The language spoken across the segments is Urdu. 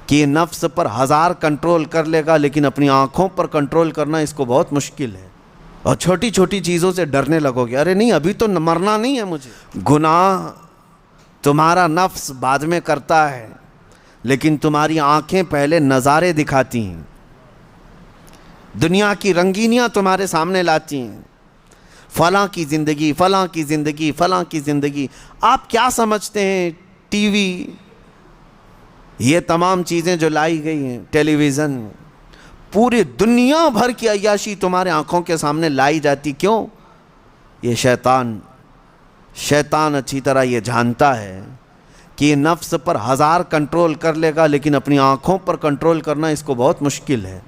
کہ یہ نفس پر ہزار کنٹرول کر لے گا لیکن اپنی آنکھوں پر کنٹرول کرنا اس کو بہت مشکل ہے. اور چھوٹی چھوٹی چیزوں سے ڈرنے لگو گے, ارے نہیں ابھی تو مرنا نہیں ہے مجھے. گناہ تمہارا نفس بعد میں کرتا ہے لیکن تمہاری آنکھیں پہلے نظارے دکھاتی ہیں, دنیا کی رنگینیاں تمہارے سامنے لاتی ہیں, فلاں کی زندگی, فلاں کی زندگی, فلاں کی زندگی. آپ کیا سمجھتے ہیں ٹی وی, یہ تمام چیزیں جو لائی گئی ہیں, ٹیلی ویژن, پوری دنیا بھر کی عیاشی تمہارے آنکھوں کے سامنے لائی جاتی, کیوں؟ یہ شیطان اچھی طرح یہ جانتا ہے کہ یہ نفس پر ہزار کنٹرول کر لے گا لیکن اپنی آنکھوں پر کنٹرول کرنا اس کو بہت مشکل ہے.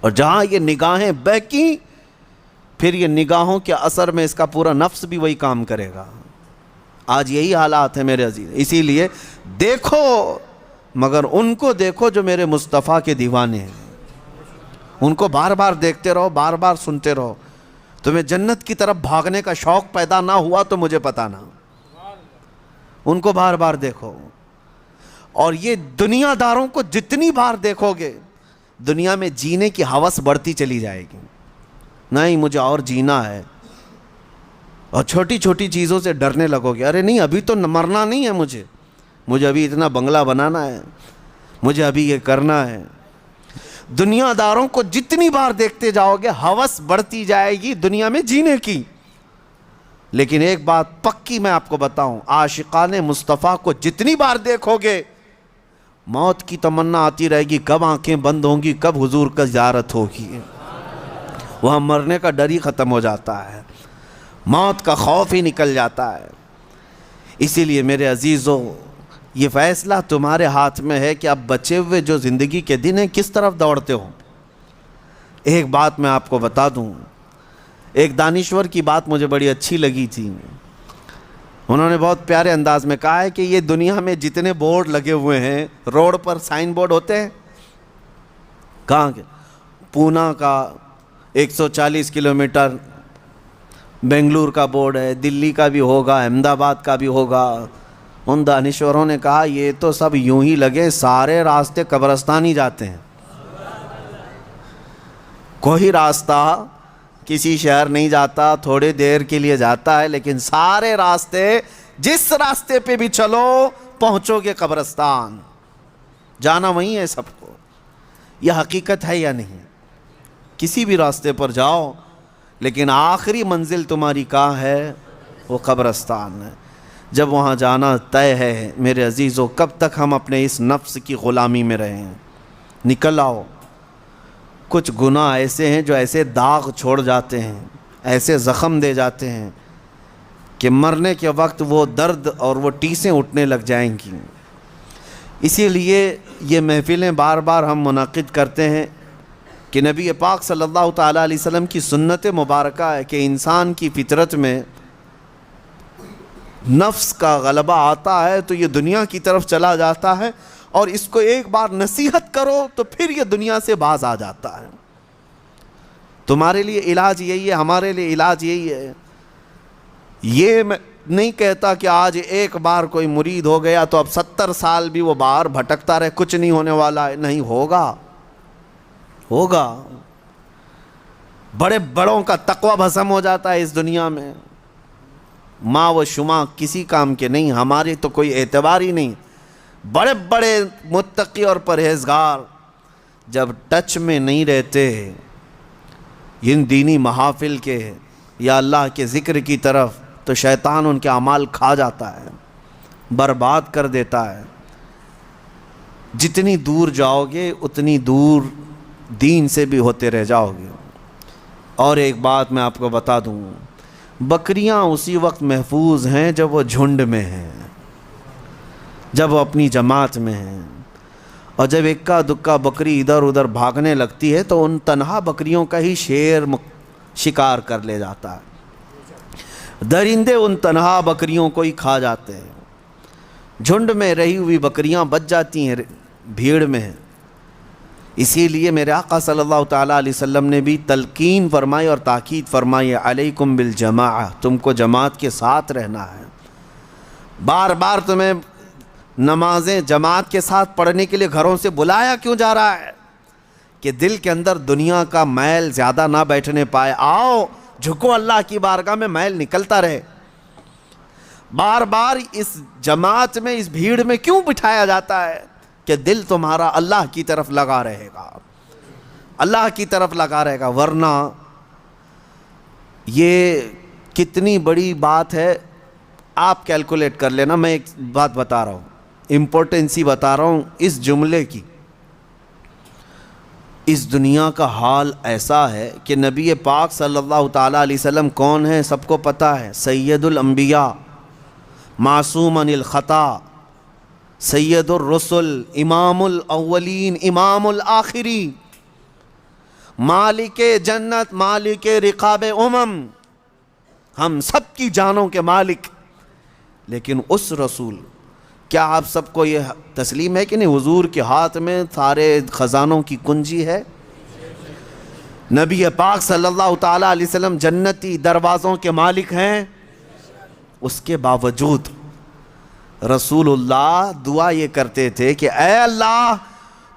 اور جہاں یہ نگاہیں بہکی, پھر یہ نگاہوں کے اثر میں اس کا پورا نفس بھی وہی کام کرے گا. آج یہی حالات ہیں میرے عزیز. اسی لیے دیکھو, مگر ان کو دیکھو جو میرے مصطفیٰ کے دیوانے ہیں, ان کو بار بار دیکھتے رہو, بار بار سنتے رہو. تمہیں جنت کی طرف بھاگنے کا شوق پیدا نہ ہوا تو مجھے پتہ نہ. ان کو بار بار دیکھو. اور یہ دنیا داروں کو جتنی بار دیکھو گے دنیا میں جینے کی ہوس بڑھتی چلی جائے گی. نہیں مجھے اور جینا ہے. اور چھوٹی چھوٹی چیزوں سے ڈرنے لگو گے, ارے نہیں ابھی تو مرنا نہیں ہے مجھے ابھی اتنا بنگلہ بنانا ہے, مجھے ابھی یہ کرنا ہے. دنیا داروں کو جتنی بار دیکھتے جاؤ گے ہوس بڑھتی جائے گی دنیا میں جینے کی. لیکن ایک بات پکی میں آپ کو بتاؤں, عاشقان مصطفیٰ کو جتنی بار دیکھو گے موت کی تمنا آتی رہے گی, کب آنکھیں بند ہوں گی, کب حضور کا زیارت ہوگی. وہاں مرنے کا ڈر ہی ختم ہو جاتا ہے, موت کا خوف ہی نکل جاتا ہے. اسی لیے میرے عزیزو, یہ فیصلہ تمہارے ہاتھ میں ہے کہ اب بچے ہوئے جو زندگی کے دن ہیں کس طرف دوڑتے ہو. ایک بات میں آپ کو بتا دوں, ایک دانشور کی بات مجھے بڑی اچھی لگی تھی. انہوں نے بہت پیارے انداز میں کہا ہے کہ یہ دنیا میں جتنے بورڈ لگے ہوئے ہیں, روڈ پر سائن بورڈ ہوتے ہیں, کہاں کے, پونا کا 140 کلومیٹر, بنگلور کا بورڈ ہے, دلی کا بھی ہوگا, احمد آباد کا بھی ہوگا. ان دانشوروں نے کہا یہ تو سب یوں ہی لگے, سارے راستے قبرستان ہی جاتے ہیں. کوئی راستہ کسی شہر نہیں جاتا, تھوڑے دیر کے لیے جاتا ہے, لیکن سارے راستے جس راستے پہ بھی چلو پہنچو گے قبرستان. جانا وہیں ہے سب کو. یہ حقیقت ہے یا نہیں؟ کسی بھی راستے پر جاؤ لیکن آخری منزل تمہاری کہاں ہے؟ وہ قبرستان ہے. جب وہاں جانا طے ہے میرے عزیزو, کب تک ہم اپنے اس نفس کی غلامی میں رہے ہیں؟ نکل آؤ. کچھ گناہ ایسے ہیں جو ایسے داغ چھوڑ جاتے ہیں, ایسے زخم دے جاتے ہیں کہ مرنے کے وقت وہ درد اور وہ ٹیسیں اٹھنے لگ جائیں گی. اسی لیے یہ محفلیں بار بار ہم منعقد کرتے ہیں کہ نبی پاک صلی اللہ تعالیٰ علیہ وسلم کی سنت مبارکہ ہے کہ انسان کی فطرت میں نفس کا غلبہ آتا ہے تو یہ دنیا کی طرف چلا جاتا ہے, اور اس کو ایک بار نصیحت کرو تو پھر یہ دنیا سے باز آ جاتا ہے. تمہارے لیے علاج یہی ہے, ہمارے لیے علاج یہی ہے. یہ میں نہیں کہتا کہ آج ایک بار کوئی مرید ہو گیا تو اب 70 سال بھی وہ باہر بھٹکتا رہے, کچھ نہیں ہونے والا ہے. نہیں, ہوگا. بڑے بڑوں کا تقوی بھسم ہو جاتا ہے اس دنیا میں. ماں و شما کسی کام کے نہیں, ہماری تو کوئی اعتبار ہی نہیں. بڑے بڑے متقی اور پرہیزگار جب ٹچ میں نہیں رہتے ان دینی محافل کے یا اللہ کے ذکر کی طرف, تو شیطان ان کے اعمال کھا جاتا ہے, برباد کر دیتا ہے. جتنی دور جاؤ گے اتنی دور دین سے بھی ہوتے رہ جاؤ گے. اور ایک بات میں آپ کو بتا دوں, بکریاں اسی وقت محفوظ ہیں جب وہ جھنڈ میں ہیں, جب وہ اپنی جماعت میں ہیں. اور جب اکا دکا بکری ادھر ادھر بھاگنے لگتی ہے تو ان تنہا بکریوں کا ہی شیر شکار کر لے جاتا ہے. درندے ان تنہا بکریوں کو ہی کھا جاتے ہیں. جھنڈ میں رہی ہوئی بکریاں بچ جاتی ہیں بھیڑ میں. اسی لیے میرے آقا صلی اللہ تعالیٰ علیہ وسلم نے بھی تلقین فرمائی اور تاکید فرمائی, علیکم بالجماعہ, تم کو جماعت کے ساتھ رہنا ہے. بار بار تمہیں نمازیں جماعت کے ساتھ پڑھنے کے لیے گھروں سے بلایا کیوں جا رہا ہے؟ کہ دل کے اندر دنیا کا میل زیادہ نہ بیٹھنے پائے. آؤ جھکو اللہ کی بارگاہ میں, میل نکلتا رہے. بار بار اس جماعت میں, اس بھیڑ میں کیوں بٹھایا جاتا ہے؟ کہ دل تمہارا اللہ کی طرف لگا رہے گا, اللہ کی طرف لگا رہے گا. ورنہ یہ کتنی بڑی بات ہے, آپ کیلکولیٹ کر لینا. میں ایک بات بتا رہا ہوں, امپورٹنسی بتا رہا ہوں اس جملے کی. اس دنیا کا حال ایسا ہے کہ نبی پاک صلی اللہ تعالیٰ علیہ وسلم کون ہے سب کو پتہ ہے. سید الانبیاء, معصوم عن الخطا, سید الرسل, امام الاولین امام الآخرین, مالک جنت, مالک رقاب امم, ہم سب کی جانوں کے مالک. لیکن اس رسول, کیا آپ سب کو یہ تسلیم ہے کہ نہیں, حضور کے ہاتھ میں سارے خزانوں کی کنجی ہے؟ نبی پاک صلی اللہ تعالیٰ علیہ وسلم جنتی دروازوں کے مالک ہیں. اس کے باوجود رسول اللہ دعا یہ کرتے تھے کہ اے اللہ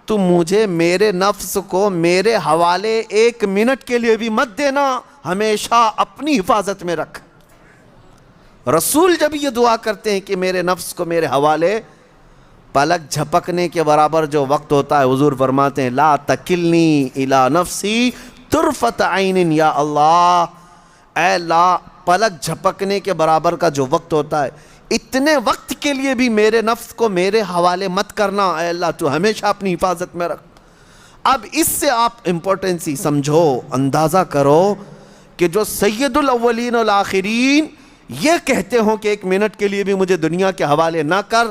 تم مجھے میرے نفس کو میرے حوالے 1 منٹ کے لیے بھی مت دینا, ہمیشہ اپنی حفاظت میں رکھ. رسول جب یہ دعا کرتے ہیں کہ میرے نفس کو میرے حوالے, پلک جھپکنے کے برابر جو وقت ہوتا ہے, حضور فرماتے ہیں لا تکلنی الی نفسی طرفت عین یا اللہ, اے اللہ پلک جھپکنے کے برابر کا جو وقت ہوتا ہے, اتنے وقت کے لیے بھی میرے نفس کو میرے حوالے مت کرنا, اے اللہ تو ہمیشہ اپنی حفاظت میں رکھ. اب اس سے آپ امپورٹنسی سمجھو, اندازہ کرو کہ جو سید الاولین والآخرین یہ کہتے ہوں کہ 1 منٹ کے لیے بھی مجھے دنیا کے حوالے نہ کر,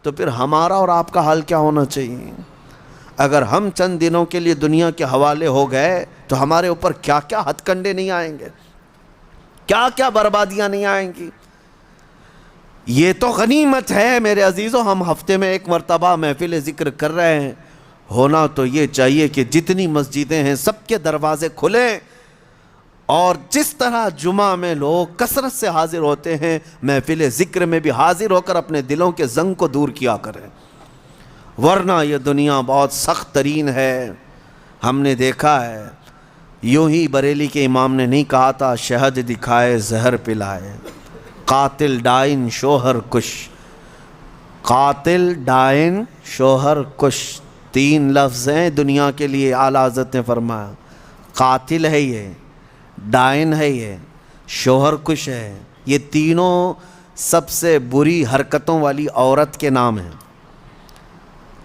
تو پھر ہمارا اور آپ کا حال کیا ہونا چاہیے؟ اگر ہم چند دنوں کے لیے دنیا کے حوالے ہو گئے تو ہمارے اوپر کیا کیا ہتھ کنڈے نہیں آئیں گے, کیا کیا بربادیاں نہیں آئیں گی. یہ تو غنیمت ہے میرے عزیزوں. ہم ہفتے میں 1 مرتبہ محفل ذکر کر رہے ہیں, ہونا تو یہ چاہیے کہ جتنی مسجدیں ہیں سب کے دروازے کھلیں, اور جس طرح جمعہ میں لوگ کثرت سے حاضر ہوتے ہیں, محفل ذکر میں بھی حاضر ہو کر اپنے دلوں کے زنگ کو دور کیا کریں. ورنہ یہ دنیا بہت سخت ترین ہے. ہم نے دیکھا ہے, یوں ہی بریلی کے امام نے نہیں کہا تھا شہد دکھائے زہر پلائے, قاتل ڈائن شوہر کش, قاتل ڈائن شوہر کش, 3 لفظ ہیں دنیا کے لیے. اعلیٰ حضرت نے فرمایا قاتل ہے یہ, ڈائن ہے یہ, شوہر کش ہے. یہ تینوں سب سے بری حرکتوں والی عورت کے نام ہیں.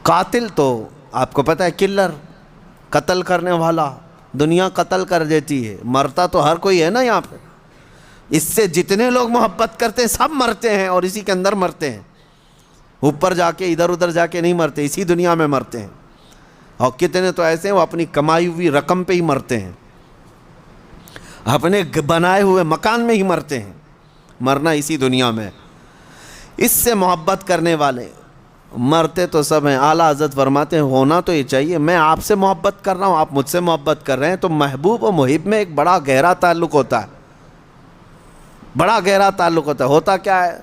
قاتل تو آپ کو پتہ ہے کلر, قتل کرنے والا, دنیا قتل کر دیتی ہے. مرتا تو ہر کوئی ہے نا یہاں پہ, اس سے جتنے لوگ محبت کرتے ہیں سب مرتے ہیں اور اسی کے اندر مرتے ہیں. اوپر جا کے ادھر ادھر جا کے نہیں مرتے, اسی دنیا میں مرتے ہیں. اور کتنے تو ایسے ہیں وہ اپنی کمائی ہوئی رقم پہ ہی مرتے ہیں, اپنے بنائے ہوئے مکان میں ہی مرتے ہیں. مرنا اسی دنیا میں. اس سے محبت کرنے والے مرتے تو سب ہیں. اعلیٰ حضرت فرماتے ہیں ہونا تو یہ چاہیے, میں آپ سے محبت کر رہا ہوں, آپ مجھ سے محبت کر رہے ہیں, تو محبوب و محب میں ایک بڑا گہرا تعلق ہوتا ہے, بڑا گہرا تعلق ہوتا ہے. ہوتا کیا ہے,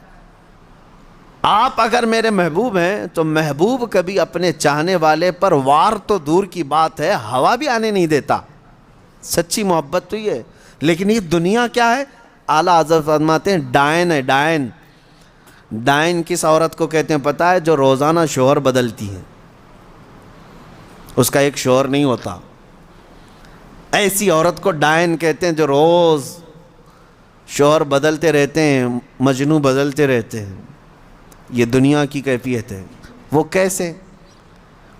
آپ اگر میرے محبوب ہیں تو محبوب کبھی اپنے چاہنے والے پر وار تو دور کی بات ہے, ہوا بھی آنے نہیں دیتا. سچی محبت تو یہ ہے. لیکن یہ دنیا کیا ہے, اعلیٰ حضرت فرماتے ہیں ڈائن ہے. ڈائن, ڈائن کس عورت کو کہتے ہیں پتہ ہے؟ جو روزانہ شوہر بدلتی ہے, اس کا ایک شوہر نہیں ہوتا. ایسی عورت کو ڈائن کہتے ہیں جو روز شوہر بدلتے رہتے ہیں, مجنوں بدلتے رہتے ہیں. یہ دنیا کی کیفیت ہے. وہ کیسے,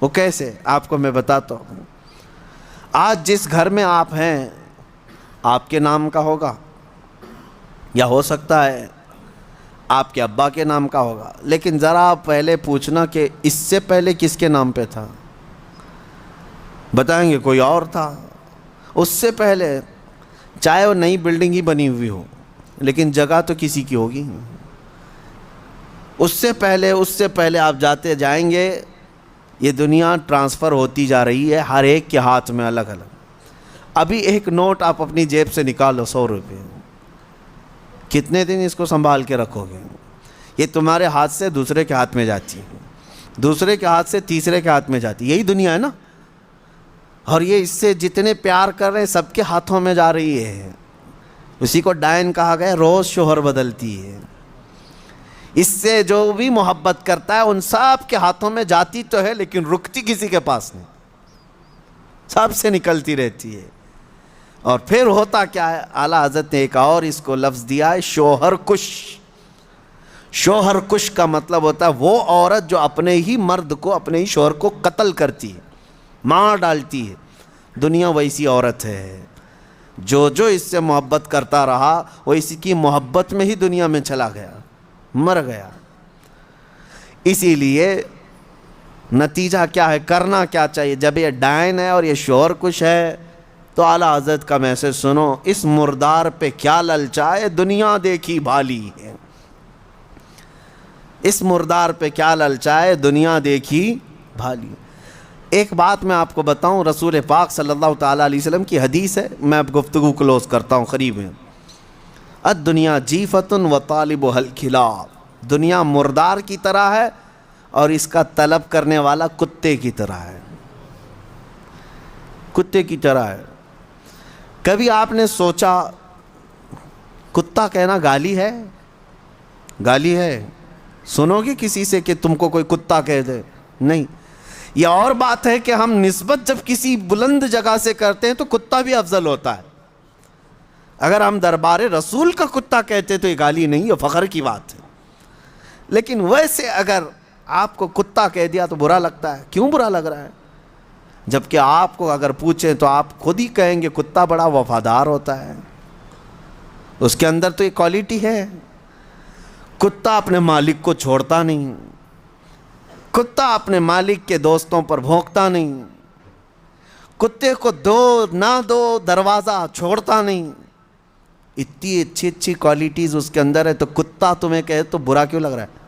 وہ کیسے آپ کو میں بتاتا ہوں. آج جس گھر میں آپ ہیں آپ کے نام کا ہوگا, یا ہو سکتا ہے آپ کے ابا کے نام کا ہوگا, لیکن ذرا پہلے پوچھنا کہ اس سے پہلے کس کے نام پہ تھا. بتائیں گے کوئی اور تھا. اس سے پہلے چاہے وہ نئی بلڈنگ ہی بنی ہوئی ہو, لیکن جگہ تو کسی کی ہوگی. اس سے پہلے آپ جاتے جائیں گے. یہ دنیا ٹرانسفر ہوتی جا رہی ہے, ہر ایک کے ہاتھ میں الگ الگ. ابھی ایک نوٹ آپ اپنی جیب سے نکالو, 100 روپے, کتنے دن اس کو سنبھال کے رکھو گے؟ یہ تمہارے ہاتھ سے دوسرے کے ہاتھ میں جاتی ہے، دوسرے کے ہاتھ سے تیسرے کے ہاتھ میں جاتی ہے، یہی دنیا ہے نا۔ اور یہ اس سے جتنے پیار کر رہے ہیں سب کے ہاتھوں میں جا رہی ہے۔ اسی کو ڈائن کہا گیا، روز شوہر بدلتی ہے۔ اس سے جو بھی محبت کرتا ہے ان سب کے ہاتھوں میں جاتی تو ہے، لیکن رکتی کسی کے پاس نہیں، سب سے نکلتی رہتی ہے۔ اور پھر ہوتا کیا ہے، اعلیٰ حضرت نے ایک اور اس کو لفظ دیا ہے، شوہر کش۔ شوہر کش کا مطلب ہوتا ہے وہ عورت جو اپنے ہی مرد کو، اپنے ہی شوہر کو قتل کرتی ہے، مار ڈالتی ہے۔ دنیا ویسی عورت ہے، جو اس سے محبت کرتا رہا وہ اسی کی محبت میں ہی دنیا میں چلا گیا، مر گیا۔ اسی لیے نتیجہ کیا ہے، کرنا کیا چاہیے؟ جب یہ ڈائن ہے اور یہ شوہر کش ہے تو اعلیٰ حضرت کا میسج سنو، اس مردار پہ کیا للچائے، دنیا دیکھی بھالی ہے۔ اس مردار پہ کیا للچائے، دنیا دیکھی بھالی۔ ایک بات میں آپ کو بتاؤں، رسول پاک صلی اللہ تعالیٰ علیہ وسلم کی حدیث ہے، میں اب گفتگو کلوز کرتا ہوں قریب میں۔ الدنیا جیفۃ وطالبھا الکلاب، دنیا مردار کی طرح ہے اور اس کا طلب کرنے والا کتے کی طرح ہے، کتے کی طرح ہے۔ کبھی آپ نے سوچا کتا کہنا گالی ہے؟ گالی ہے؟ سنو گے کسی سے کہ تم کو کوئی کتا کہہ دے؟ نہیں۔ یہ اور بات ہے کہ ہم نسبت جب کسی بلند جگہ سے کرتے ہیں تو کتا بھی افضل ہوتا ہے۔ اگر ہم دربار رسول کا کتا کہتے تو یہ گالی نہیں، یہ فخر کی بات ہے۔ لیکن ویسے اگر آپ کو کتا کہہ دیا تو برا لگتا ہے۔ کیوں برا لگ رہا ہے؟ جبکہ آپ کو اگر پوچھیں تو آپ خود ہی کہیں گے کتا بڑا وفادار ہوتا ہے، اس کے اندر تو یہ کوالٹی ہے۔ کتا اپنے مالک کو چھوڑتا نہیں، کتا اپنے مالک کے دوستوں پر بھونکتا نہیں، کتے کو دو نہ دو دروازہ چھوڑتا نہیں۔ اتنی اچھی اچھی کوالٹیز اس کے اندر ہے، تو کتا تمہیں کہے تو برا کیوں لگ رہا ہے؟